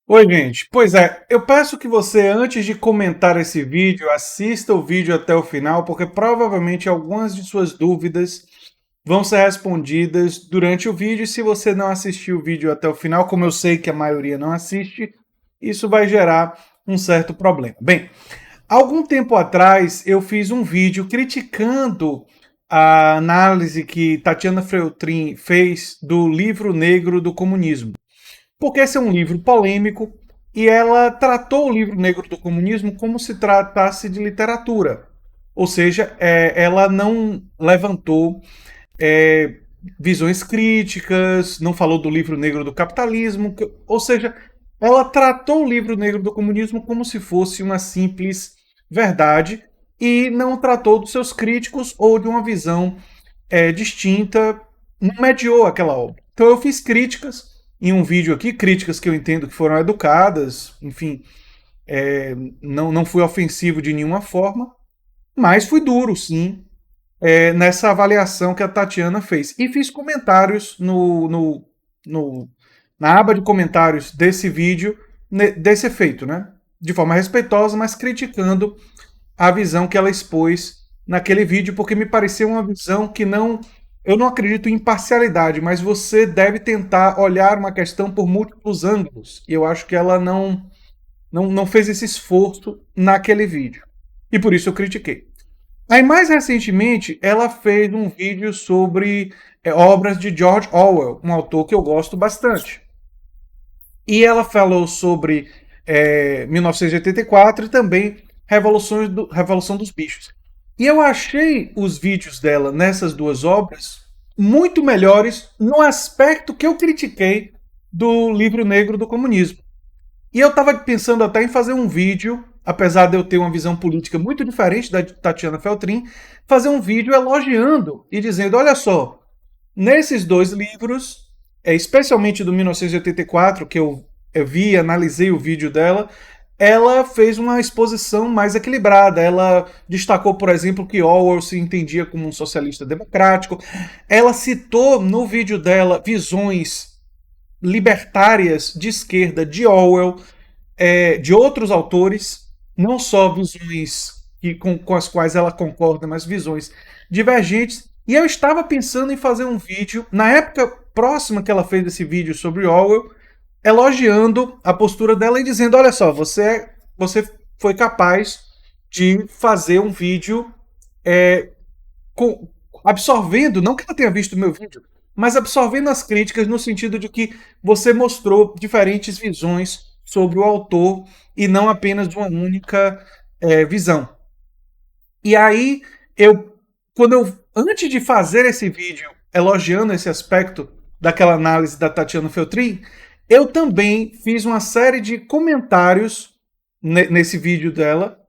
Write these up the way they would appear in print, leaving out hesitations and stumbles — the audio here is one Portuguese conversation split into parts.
Oi, gente. Pois é, eu peço que você, antes de comentar esse vídeo, assista o vídeo até o final, porque provavelmente algumas de suas dúvidas vão ser respondidas durante o vídeo. E se você não assistir o vídeo até o final, como eu sei que a maioria não assiste, isso vai gerar um certo problema. Bem, algum tempo atrás eu fiz um vídeo criticando a análise que Tatiana Feltrin fez do livro negro do comunismo. Porque esse é um livro polêmico e ela tratou o livro negro do comunismo como se tratasse de literatura. Ou seja, ela não levantou é, visões críticas, não falou do livro negro do capitalismo, ou seja, ela tratou o livro negro do comunismo como se fosse uma simples verdade e não tratou dos seus críticos ou de uma visão distinta, não mediou aquela obra. Então eu fiz críticas em um vídeo aqui, críticas que eu entendo que foram educadas, enfim, não fui ofensivo de nenhuma forma, mas fui duro, sim, nessa avaliação que a Tatiana fez. E fiz comentários no, na aba de comentários desse vídeo, desse efeito, né? De forma respeitosa, mas criticando a visão que ela expôs naquele vídeo, porque me pareceu uma visão que não. Eu não acredito em imparcialidade, mas você deve tentar olhar uma questão por múltiplos ângulos. E eu acho que ela não fez esse esforço naquele vídeo. E por isso eu critiquei. Aí, mais recentemente, ela fez um vídeo sobre obras de George Orwell, um autor que eu gosto bastante. E ela falou sobre 1984 e também Revolução dos Bichos. E eu achei os vídeos dela nessas duas obras muito melhores no aspecto que eu critiquei do livro negro do comunismo. E eu estava pensando até em fazer um vídeo, apesar de eu ter uma visão política muito diferente da de Tatiana Feltrin, fazer um vídeo elogiando e dizendo: olha só, nesses dois livros, especialmente do 1984, que eu vi, analisei o vídeo dela, ela fez uma exposição mais equilibrada. Ela destacou, por exemplo, que Orwell se entendia como um socialista democrático. Ela citou no vídeo dela visões libertárias de esquerda de Orwell, de outros autores, não só visões com as quais ela concorda, mas visões divergentes. E eu estava pensando em fazer um vídeo, na época próxima que ela fez esse vídeo sobre Orwell, elogiando a postura dela e dizendo: olha só, você foi capaz de fazer um vídeo é, com, absorvendo, não que ela tenha visto o meu vídeo, mas absorvendo as críticas no sentido de que você mostrou diferentes visões sobre o autor e não apenas uma única visão. E aí, antes de fazer esse vídeo elogiando esse aspecto daquela análise da Tatiana Feltrin, eu também fiz uma série de comentários nesse vídeo dela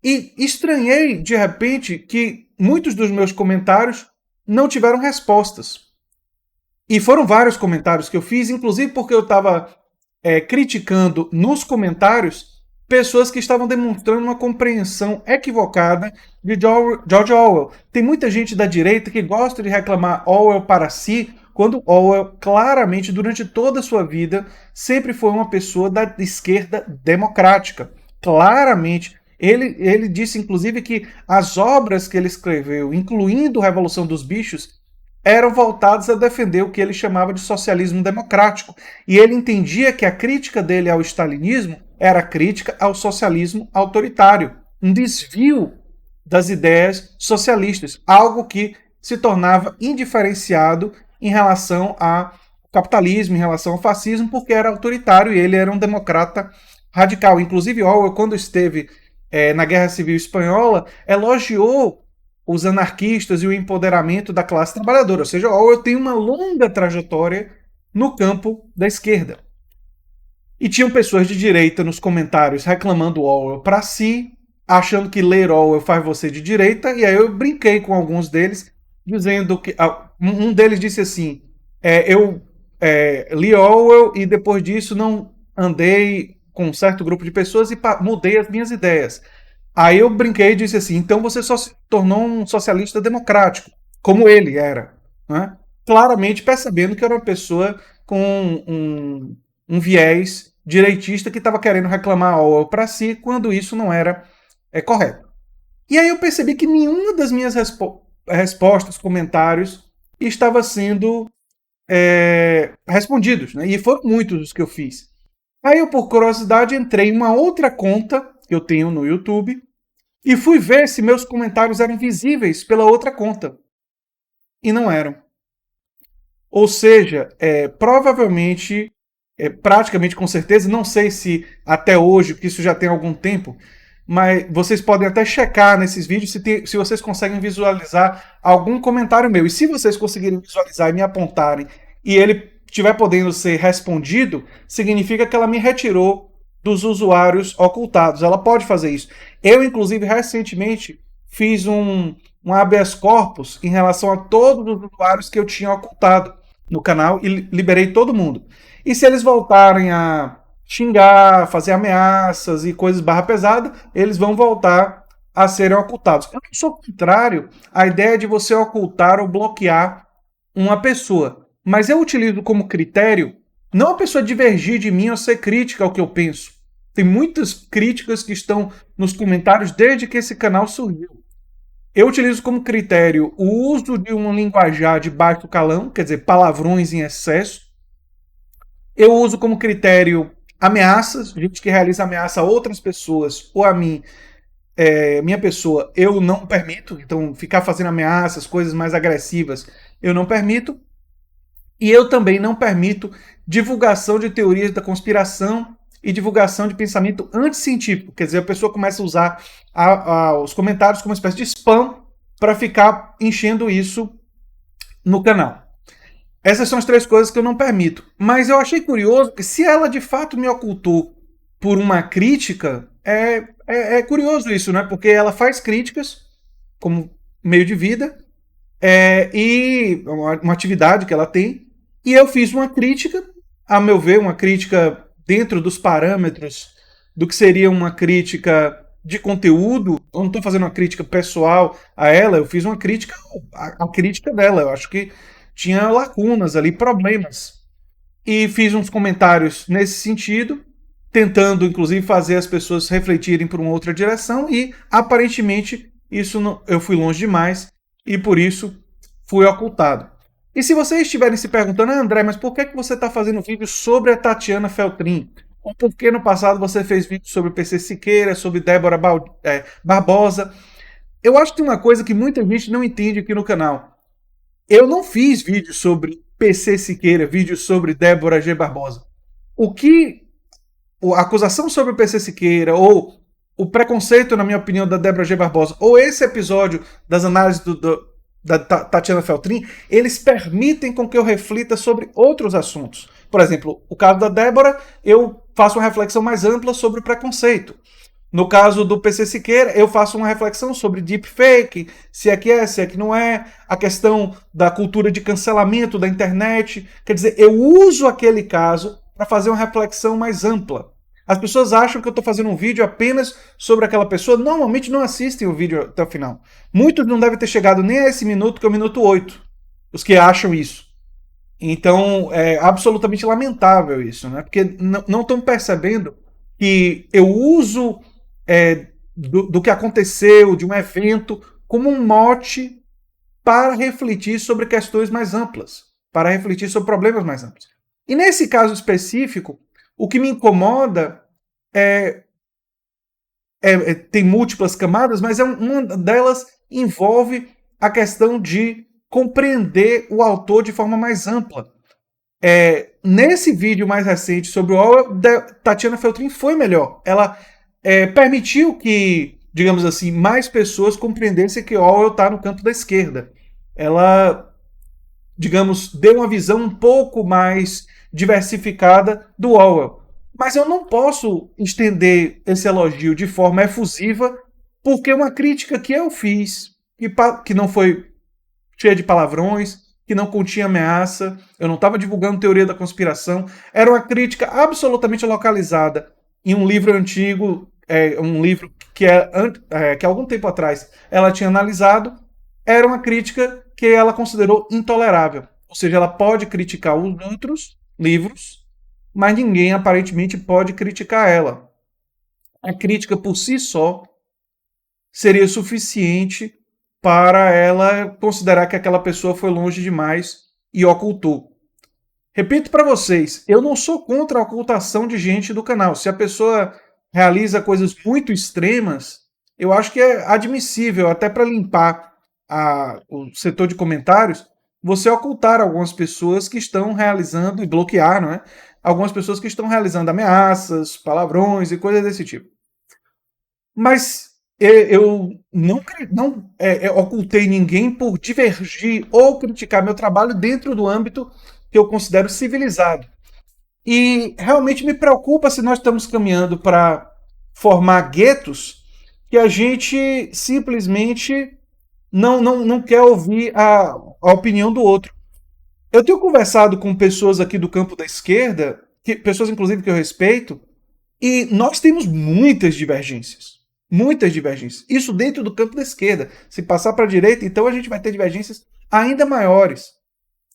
e estranhei de repente que muitos dos meus comentários não tiveram respostas. E foram vários comentários que eu fiz, inclusive porque eu estava criticando nos comentários pessoas que estavam demonstrando uma compreensão equivocada de George Orwell. Tem muita gente da direita que gosta de reclamar Orwell para si, quando Orwell, claramente, durante toda a sua vida, sempre foi uma pessoa da esquerda democrática. Claramente. Ele disse, inclusive, que as obras que ele escreveu, incluindo Revolução dos Bichos, eram voltados a defender o que ele chamava de socialismo democrático. E ele entendia que a crítica dele ao stalinismo era crítica ao socialismo autoritário, um desvio das ideias socialistas, algo que se tornava indiferenciado em relação ao capitalismo, em relação ao fascismo, porque era autoritário e ele era um democrata radical. Inclusive, Orwell, quando esteve na Guerra Civil Espanhola, elogiou os anarquistas e o empoderamento da classe trabalhadora. Ou seja, Orwell tem uma longa trajetória no campo da esquerda. E tinham pessoas de direita nos comentários reclamando Orwell para si, achando que ler Orwell faz você de direita, e aí eu brinquei com alguns deles, dizendo que... Um deles disse assim, eu li Orwell e depois disso não andei com um certo grupo de pessoas e mudei as minhas ideias. Aí eu brinquei e disse assim, então você só se tornou um socialista democrático, como ele era. Né? Claramente percebendo que era uma pessoa com um viés direitista que estava querendo reclamar Orwell para si, quando isso não era correto. E aí eu percebi que nenhuma das minhas respostas, comentários, estava sendo respondidos, né? E foram muitos os que eu fiz. Aí eu, por curiosidade, entrei em uma outra conta que eu tenho no YouTube e fui ver se meus comentários eram visíveis pela outra conta. E não eram. Ou seja, provavelmente, praticamente com certeza, não sei se até hoje, porque isso já tem algum tempo, mas vocês podem até checar nesses vídeos se vocês conseguem visualizar algum comentário meu. E se vocês conseguirem visualizar e me apontarem e ele estiver podendo ser respondido, significa que ela me retirou dos usuários ocultados. Ela pode fazer isso. Eu, inclusive, recentemente fiz um habeas corpus em relação a todos os usuários que eu tinha ocultado no canal e liberei todo mundo. E se eles voltarem a xingar, fazer ameaças e coisas barra pesada, eles vão voltar a serem ocultados. Eu não sou contrário à ideia de você ocultar ou bloquear uma pessoa, mas eu utilizo como critério não a pessoa divergir de mim ou ser crítica ao que eu penso. Tem muitas críticas que estão nos comentários desde que esse canal surgiu. Eu utilizo como critério o uso de um linguajar de baixo calão, quer dizer, palavrões em excesso. Eu uso como critério ameaças, gente que realiza ameaça a outras pessoas ou a mim, minha pessoa, eu não permito. Então, ficar fazendo ameaças, coisas mais agressivas, eu não permito. E eu também não permito divulgação de teorias da conspiração e divulgação de pensamento anticientífico. Quer dizer, a pessoa começa a usar os comentários como uma espécie de spam para ficar enchendo isso no canal. Essas são as 3 coisas que eu não permito. Mas eu achei curioso que se ela de fato me ocultou por uma crítica, é curioso isso, né? Porque ela faz críticas como meio de vida e uma atividade que ela tem. E eu fiz uma crítica, a meu ver, uma crítica dentro dos parâmetros do que seria uma crítica de conteúdo. Eu não estou fazendo uma crítica pessoal a ela, eu fiz uma crítica à crítica dela. Eu acho que tinha lacunas ali, problemas. E fiz uns comentários nesse sentido, tentando inclusive fazer as pessoas refletirem por uma outra direção, e aparentemente isso não, eu fui longe demais e por isso fui ocultado. E se vocês estiverem se perguntando, André, mas por que você está fazendo vídeo sobre a Tatiana Feltrin? Ou por que no passado você fez vídeo sobre PC Siqueira, sobre Débora Barbosa? Eu acho que tem uma coisa que muita gente não entende aqui no canal. Eu não fiz vídeo sobre PC Siqueira, vídeo sobre Débora G. Barbosa. A acusação sobre o PC Siqueira, ou o preconceito, na minha opinião, da Débora G. Barbosa, ou esse episódio das análises da Tatiana Feltrin, eles permitem com que eu reflita sobre outros assuntos. Por exemplo, o caso da Débora, eu faço uma reflexão mais ampla sobre o preconceito. No caso do PC Siqueira, eu faço uma reflexão sobre deepfake, se é que não é, a questão da cultura de cancelamento da internet. Quer dizer, eu uso aquele caso para fazer uma reflexão mais ampla. As pessoas acham que eu estou fazendo um vídeo apenas sobre aquela pessoa, normalmente não assistem o vídeo até o final. Muitos não devem ter chegado nem a esse minuto, que é o minuto 8, os que acham isso. Então, é absolutamente lamentável isso, né? Porque não estão percebendo que eu uso do que aconteceu, de um evento, como um mote para refletir sobre questões mais amplas, para refletir sobre problemas mais amplos. E nesse caso específico, o que me incomoda tem múltiplas camadas, mas uma delas envolve a questão de compreender o autor de forma mais ampla. Nesse vídeo mais recente sobre o Orwell, Tatiana Feltrin foi melhor. Ela permitiu que, digamos assim, mais pessoas compreendessem que Orwell está no campo da esquerda. Ela, digamos, deu uma visão um pouco mais diversificada do Orwell. Mas eu não posso estender esse elogio de forma efusiva, porque uma crítica que eu fiz, que não foi cheia de palavrões, que não continha ameaça, eu não estava divulgando teoria da conspiração, era uma crítica absolutamente localizada em um livro antigo, um livro que há algum tempo atrás ela tinha analisado. Era uma crítica que ela considerou intolerável. Ou seja, ela pode criticar os outros livros, mas ninguém aparentemente pode criticar ela. A crítica por si só seria suficiente para ela considerar que aquela pessoa foi longe demais e ocultou. Repito para vocês, eu não sou contra a ocultação de gente do canal. Se a pessoa realiza coisas muito extremas, eu acho que é admissível, até para limpar o setor de comentários, você ocultar algumas pessoas que estão realizando, e bloquear, não é? Algumas pessoas que estão realizando ameaças, palavrões e coisas desse tipo. Mas eu não ocultei ninguém por divergir ou criticar meu trabalho dentro do âmbito que eu considero civilizado. E realmente me preocupa se nós estamos caminhando para formar guetos que a gente simplesmente não quer ouvir a opinião do outro. Eu tenho conversado com pessoas aqui do campo da esquerda, pessoas inclusive que eu respeito, e nós temos muitas divergências. Muitas divergências. Isso dentro do campo da esquerda. Se passar para a direita, então a gente vai ter divergências ainda maiores.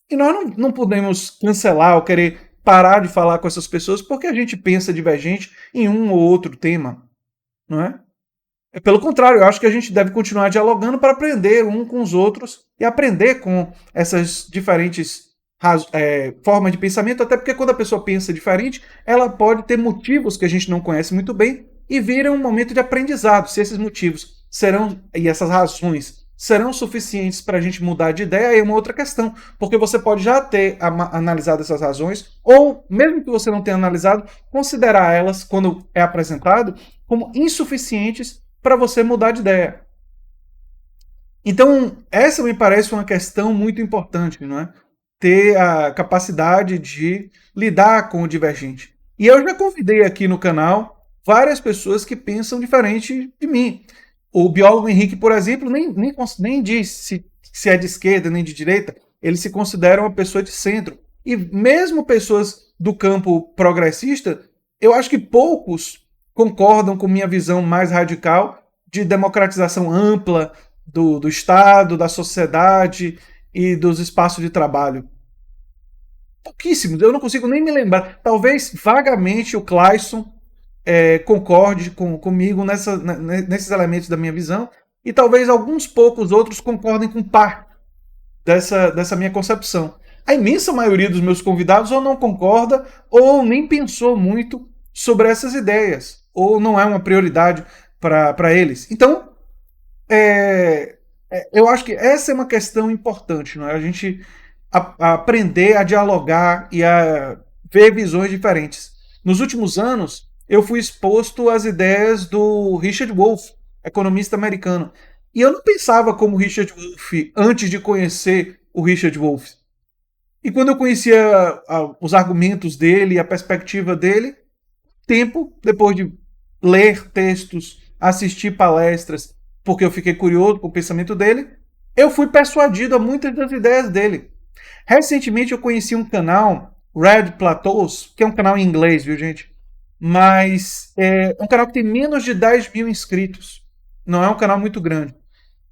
E nós não podemos cancelar ou querer parar de falar com essas pessoas porque a gente pensa divergente em um ou outro tema. Não é? Pelo contrário, eu acho que a gente deve continuar dialogando para aprender um com os outros e aprender com essas diferentes formas de pensamento, até porque quando a pessoa pensa diferente, ela pode ter motivos que a gente não conhece muito bem e vira um momento de aprendizado. Se esses motivos e essas razões serão suficientes para a gente mudar de ideia, é uma outra questão, porque você pode já ter analisado essas razões, ou mesmo que você não tenha analisado, considerar elas, quando é apresentado, como insuficientes para você mudar de ideia. Então, essa me parece uma questão muito importante, não é? Ter a capacidade de lidar com o divergente. E eu já convidei aqui no canal várias pessoas que pensam diferente de mim. O biólogo Henrique, por exemplo, nem diz se é de esquerda nem de direita, ele se considera uma pessoa de centro. E mesmo pessoas do campo progressista, eu acho que poucos concordam com minha visão mais radical de democratização ampla do Estado, da sociedade e dos espaços de trabalho. Pouquíssimos, eu não consigo nem me lembrar. Talvez vagamente o Clayson concorde comigo nesses elementos da minha visão, e talvez alguns poucos outros concordem com parte dessa minha concepção. A imensa maioria dos meus convidados ou não concorda ou nem pensou muito sobre essas ideias, ou não é uma prioridade para eles. Então, eu acho que essa é uma questão importante, não é? A gente aprender a dialogar e a ver visões diferentes. Nos últimos anos, eu fui exposto às ideias do Richard Wolff, economista americano. E eu não pensava como Richard Wolff antes de conhecer o Richard Wolff. E quando eu conhecia os argumentos dele, a perspectiva dele, tempo depois de ler textos, assistir palestras, porque eu fiquei curioso com o pensamento dele, eu fui persuadido a muitas das ideias dele. Recentemente eu conheci um canal, Red Plateaus, que é um canal em inglês, viu, gente? Mas é um canal que tem menos de 10 mil inscritos. Não é um canal muito grande.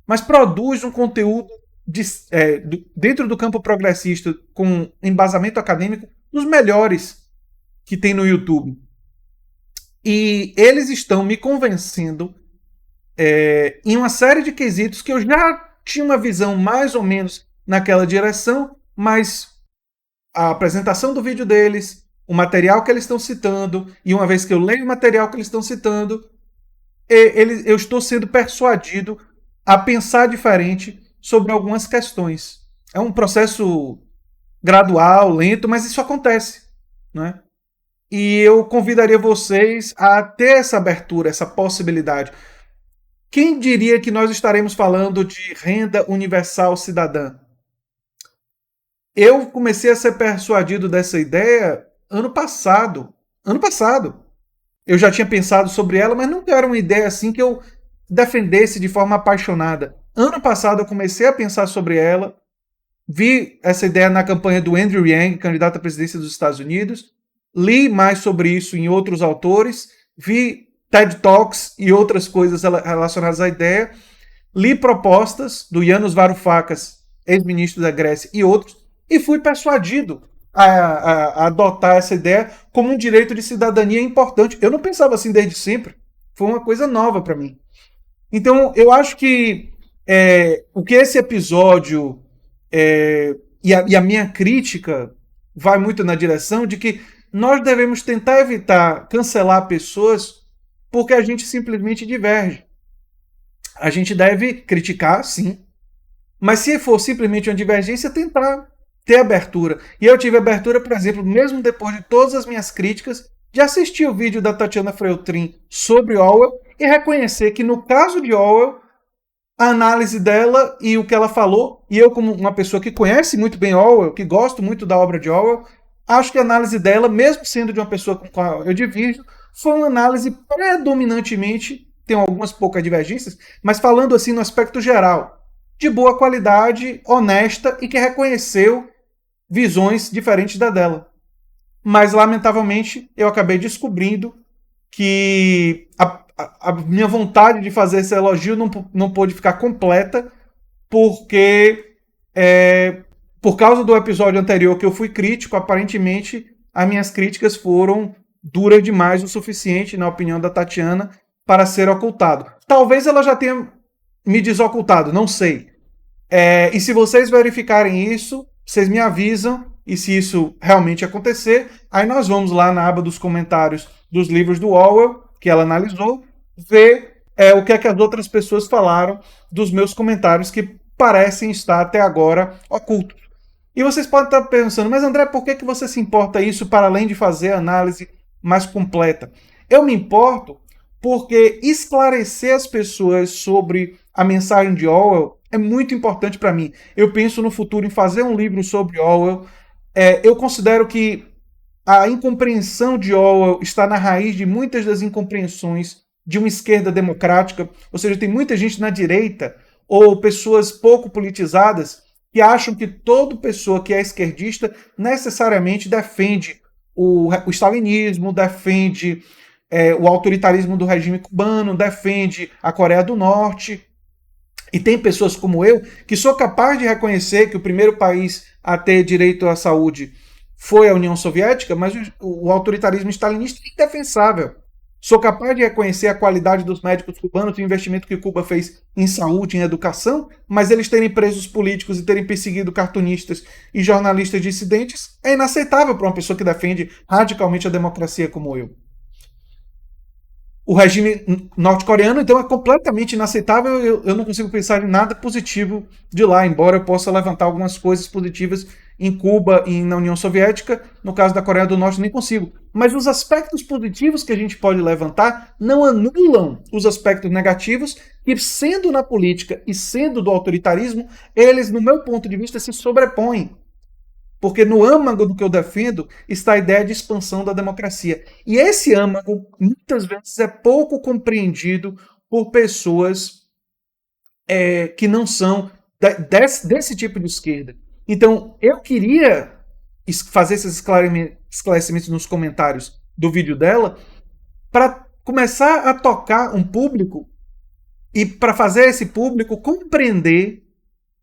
Mas produz um conteúdo dentro do campo progressista com embasamento acadêmico dos melhores que tem no YouTube. E eles estão me convencendo em uma série de quesitos que eu já tinha uma visão mais ou menos naquela direção, mas a apresentação do vídeo deles, o material que eles estão citando, e uma vez que eu leio o material que eles estão citando, eu estou sendo persuadido a pensar diferente sobre algumas questões. É um processo gradual, lento, mas isso acontece, né? E eu convidaria vocês a ter essa abertura, essa possibilidade. Quem diria que nós estaremos falando de renda universal cidadã? Eu comecei a ser persuadido dessa ideia ano passado. Ano passado. Eu já tinha pensado sobre ela, mas nunca era uma ideia assim que eu defendesse de forma apaixonada. Ano passado eu comecei a pensar sobre ela, vi essa ideia na campanha do Andrew Yang, candidato à presidência dos Estados Unidos, li mais sobre isso em outros autores, vi TED Talks e outras coisas relacionadas à ideia, li propostas do Yanis Varoufakis, ex-ministro da Grécia, e outros, e fui persuadido a adotar essa ideia como um direito de cidadania importante. Eu não pensava assim desde sempre. Foi uma coisa nova para mim. Então, eu acho que o que esse episódio e a minha crítica vai muito na direção de que nós devemos tentar evitar cancelar pessoas porque a gente simplesmente diverge. A gente deve criticar, sim, mas se for simplesmente uma divergência, tentar ter abertura. E eu tive abertura, por exemplo, mesmo depois de todas as minhas críticas, de assistir o vídeo da Tatiana Freutrin sobre Orwell e reconhecer que no caso de Orwell, a análise dela e o que ela falou, e eu como uma pessoa que conhece muito bem Orwell, que gosto muito da obra de Orwell, acho que a análise dela, mesmo sendo de uma pessoa com a qual eu divirjo, foi uma análise predominantemente, tem algumas poucas divergências, mas falando assim no aspecto geral, de boa qualidade, honesta e que reconheceu visões diferentes da dela. Mas, lamentavelmente, eu acabei descobrindo que a minha vontade de fazer esse elogio não pôde ficar completa, porque, por causa do episódio anterior que eu fui crítico, aparentemente as minhas críticas foram duras demais o suficiente, na opinião da Tatiana, para ser ocultado. Talvez ela já tenha me desocultado, não sei. E se vocês verificarem isso, vocês me avisam, e se isso realmente acontecer, aí nós vamos lá na aba dos comentários dos livros do Orwell, que ela analisou, ver o que é que as outras pessoas falaram dos meus comentários, que parecem estar até agora ocultos. E vocês podem estar pensando, mas André, por que você se importa isso para além de fazer a análise mais completa? Eu me importo porque esclarecer as pessoas sobre a mensagem de Orwell é muito importante para mim. Eu penso no futuro em fazer um livro sobre Orwell. Eu considero que a incompreensão de Orwell está na raiz de muitas das incompreensões de uma esquerda democrática, ou seja, tem muita gente na direita ou pessoas pouco politizadas que acham que toda pessoa que é esquerdista necessariamente defende o stalinismo, defende o autoritarismo do regime cubano, defende a Coreia do Norte. E tem pessoas como eu que sou capaz de reconhecer que o primeiro país a ter direito à saúde foi a União Soviética, mas o autoritarismo stalinista é indefensável. Sou capaz de reconhecer a qualidade dos médicos cubanos, o investimento que Cuba fez em saúde, em educação, mas eles terem presos políticos e terem perseguido cartunistas e jornalistas dissidentes é inaceitável para uma pessoa que defende radicalmente a democracia como eu. O regime norte-coreano, então, é completamente inaceitável. Eu não consigo pensar em nada positivo de lá, embora eu possa levantar algumas coisas positivas em Cuba e na União Soviética. No caso da Coreia do Norte, nem consigo. Mas os aspectos positivos que a gente pode levantar não anulam os aspectos negativos que, sendo na política e sendo do autoritarismo, eles, no meu ponto de vista, se sobrepõem. Porque no âmago do que eu defendo está a ideia de expansão da democracia. E esse âmago, muitas vezes, é pouco compreendido por pessoas que não são desse tipo de esquerda. Então, eu queria fazer esses esclarecimentos nos comentários do vídeo dela para começar a tocar um público e para fazer esse público compreender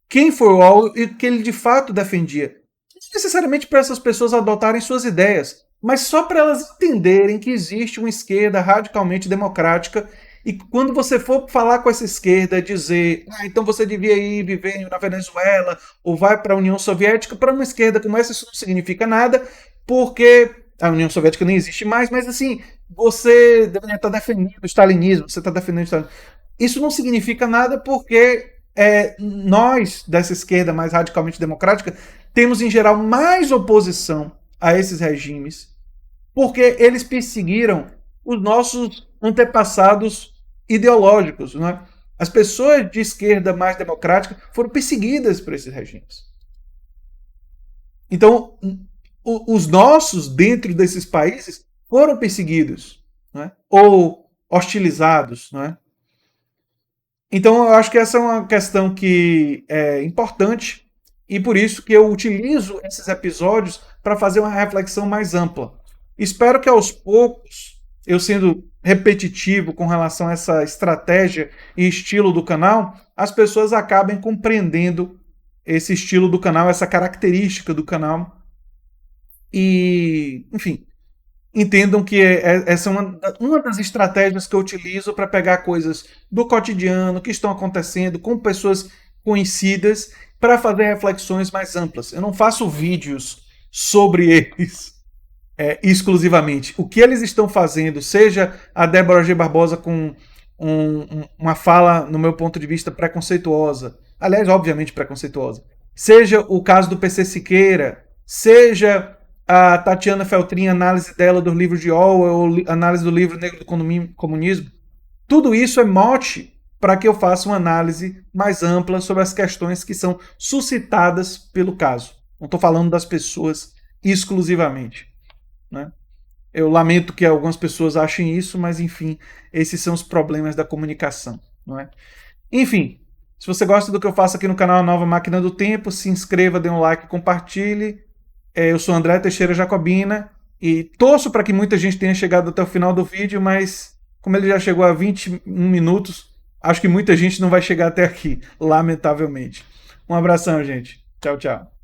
quem foi o Orwell e o que ele de fato defendia. Não necessariamente para essas pessoas adotarem suas ideias, mas só para elas entenderem que existe uma esquerda radicalmente democrática e quando você for falar com essa esquerda, dizer então você devia ir viver na Venezuela ou vai para a União Soviética, para uma esquerda como essa isso não significa nada, porque a União Soviética nem existe mais, mas assim, você deveria estar defendendo o stalinismo, você está defendendo o stalinismo. Isso não significa nada porque nós, dessa esquerda mais radicalmente democrática, temos em geral mais oposição a esses regimes, porque eles perseguiram os nossos antepassados ideológicos. Né? As pessoas de esquerda mais democrática foram perseguidas por esses regimes. Então, os nossos, dentro desses países, foram perseguidos, né? Ou hostilizados. Né? Então, eu acho que essa é uma questão que é importante e por isso que eu utilizo esses episódios para fazer uma reflexão mais ampla. Espero que aos poucos, eu sendo repetitivo com relação a essa estratégia e estilo do canal, as pessoas acabem compreendendo esse estilo do canal, essa característica do canal, E, enfim, entendam que essa é uma das estratégias que eu utilizo para pegar coisas do cotidiano que estão acontecendo com pessoas conhecidas para fazer reflexões mais amplas. Eu não faço vídeos sobre eles exclusivamente. O que eles estão fazendo, seja a Débora G. Barbosa com uma fala, no meu ponto de vista, preconceituosa, aliás, obviamente preconceituosa, seja o caso do PC Siqueira, seja a Tatiana Feltrin, análise dela do livro de Orwell, análise do livro Negro do Comunismo, tudo isso é mote para que eu faça uma análise mais ampla sobre as questões que são suscitadas pelo caso. Não estou falando das pessoas exclusivamente, né? Eu lamento que algumas pessoas achem isso, mas enfim, esses são os problemas da comunicação, não é? Enfim, se você gosta do que eu faço aqui no canal Nova Máquina do Tempo, se inscreva, dê um like, compartilhe. Eu sou André Teixeira Jacobina e torço para que muita gente tenha chegado até o final do vídeo, mas como ele já chegou a 21 minutos, acho que muita gente não vai chegar até aqui, lamentavelmente. Um abração, gente. Tchau, tchau.